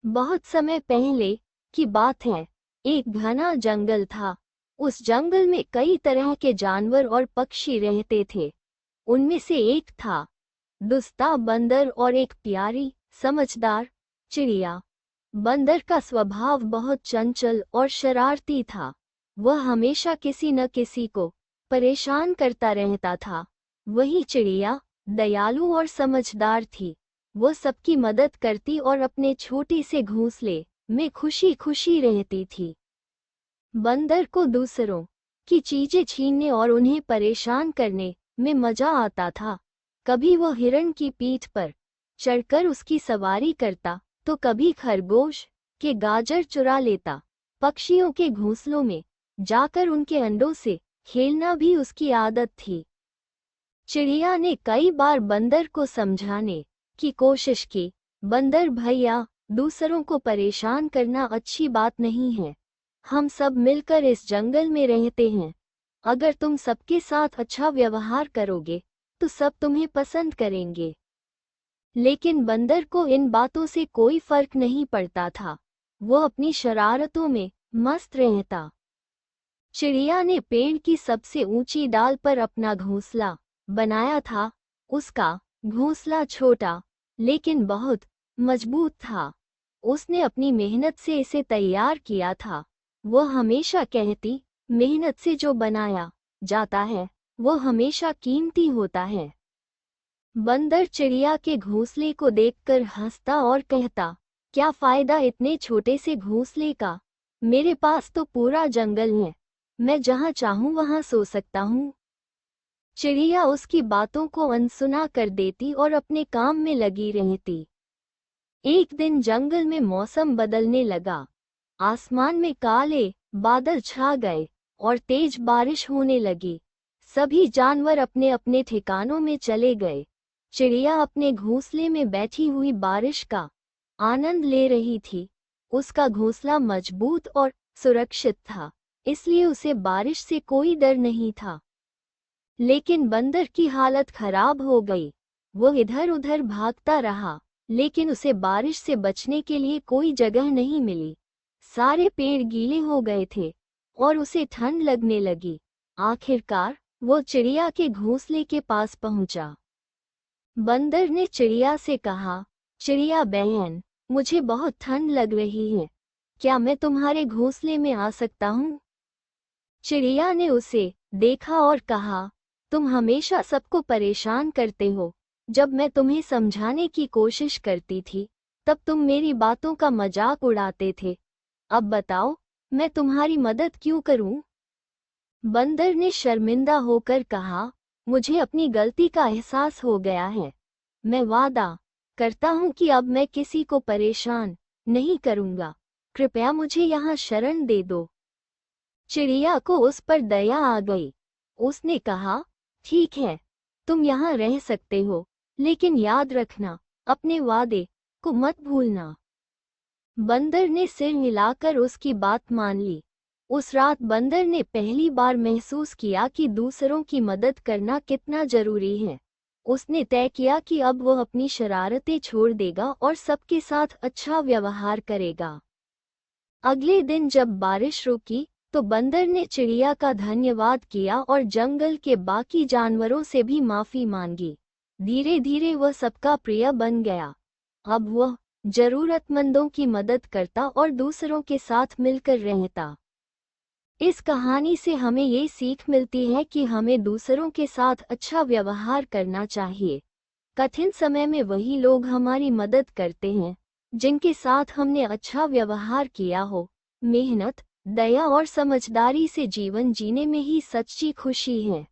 बहुत समय पहले की बात है। एक घना जंगल था। उस जंगल में कई तरह के जानवर और पक्षी रहते थे। उनमें से एक था दुस्ता बंदर और एक प्यारी समझदार चिड़िया। बंदर का स्वभाव बहुत चंचल और शरारती था। वह हमेशा किसी न किसी को परेशान करता रहता था। वही चिड़िया दयालु और समझदार थी। वो सबकी मदद करती और अपने छोटे से घोंसले में खुशी खुशी रहती थी। बंदर को दूसरों की चीजें छीनने और उन्हें परेशान करने में मजा आता था। कभी वो हिरण की पीठ पर चढ़कर उसकी सवारी करता, तो कभी खरगोश के गाजर चुरा लेता। पक्षियों के घोंसलों में जाकर उनके अंडों से खेलना भी उसकी आदत थी। चिड़िया ने कई बार बंदर को समझाने की कोशिश की, बंदर भैया, दूसरों को परेशान करना अच्छी बात नहीं है। हम सब मिलकर इस जंगल में रहते हैं। अगर तुम सबके साथ अच्छा व्यवहार करोगे तो सब तुम्हें पसंद करेंगे। लेकिन बंदर को इन बातों से कोई फर्क नहीं पड़ता था। वो अपनी शरारतों में मस्त रहता। चिड़िया ने पेड़ की सबसे ऊंची डाल पर अपना घोंसला बनाया था। उसका घोंसला छोटा लेकिन बहुत मजबूत था। उसने अपनी मेहनत से इसे तैयार किया था। वो हमेशा कहती, मेहनत से जो बनाया जाता है वो हमेशा कीमती होता है। बंदर चिड़िया के घोंसले को देखकर हंसता और कहता, क्या फायदा इतने छोटे से घोंसले का? मेरे पास तो पूरा जंगल है। मैं जहां चाहूं वहां सो सकता हूं। चिड़िया उसकी बातों को अनसुना कर देती और अपने काम में लगी रहती। एक दिन जंगल में मौसम बदलने लगा। आसमान में काले बादल छा गए और तेज बारिश होने लगी। सभी जानवर अपने अपने ठिकानों में चले गए। चिड़िया अपने घोंसले में बैठी हुई बारिश का आनंद ले रही थी। उसका घोंसला मजबूत और सुरक्षित था, इसलिए उसे बारिश से कोई डर नहीं था। लेकिन बंदर की हालत खराब हो गई। वो इधर उधर भागता रहा, लेकिन उसे बारिश से बचने के लिए कोई जगह नहीं मिली। सारे पेड़ गीले हो गए थे और उसे ठंड लगने लगी। आखिरकार वो चिड़िया के घोंसले के पास पहुंचा। बंदर ने चिड़िया से कहा, चिड़िया बहन, मुझे बहुत ठंड लग रही है। क्या मैं तुम्हारे घोंसले में आ सकता हूँ? चिड़िया ने उसे देखा और कहा, तुम हमेशा सबको परेशान करते हो। जब मैं तुम्हें समझाने की कोशिश करती थी तब तुम मेरी बातों का मजाक उड़ाते थे। अब बताओ, मैं तुम्हारी मदद क्यों करूं? बंदर ने शर्मिंदा होकर कहा, मुझे अपनी गलती का एहसास हो गया है। मैं वादा करता हूं कि अब मैं किसी को परेशान नहीं करूंगा। कृपया मुझे यहाँ शरण दे दो। चिड़िया को उस पर दया आ गई। उसने कहा, ठीक है, तुम यहाँ रह सकते हो, लेकिन याद रखना, अपने वादे को मत भूलना। बंदर ने सिर हिलाकर उसकी बात मान ली। उस रात बंदर ने पहली बार महसूस किया कि दूसरों की मदद करना कितना जरूरी है। उसने तय किया कि अब वह अपनी शरारतें छोड़ देगा और सबके साथ अच्छा व्यवहार करेगा। अगले दिन जब बारिश रुकी तो बंदर ने चिड़िया का धन्यवाद किया और जंगल के बाकी जानवरों से भी माफी मांगी। धीरे धीरे वह सबका प्रिय बन गया। अब वह जरूरतमंदों की मदद करता और दूसरों के साथ मिलकर रहता। इस कहानी से हमें ये सीख मिलती है कि हमें दूसरों के साथ अच्छा व्यवहार करना चाहिए। कठिन समय में वही लोग हमारी मदद करते हैं जिनके साथ हमने अच्छा व्यवहार किया हो। मेहनत, दया और समझदारी से जीवन जीने में ही सच्ची खुशी है।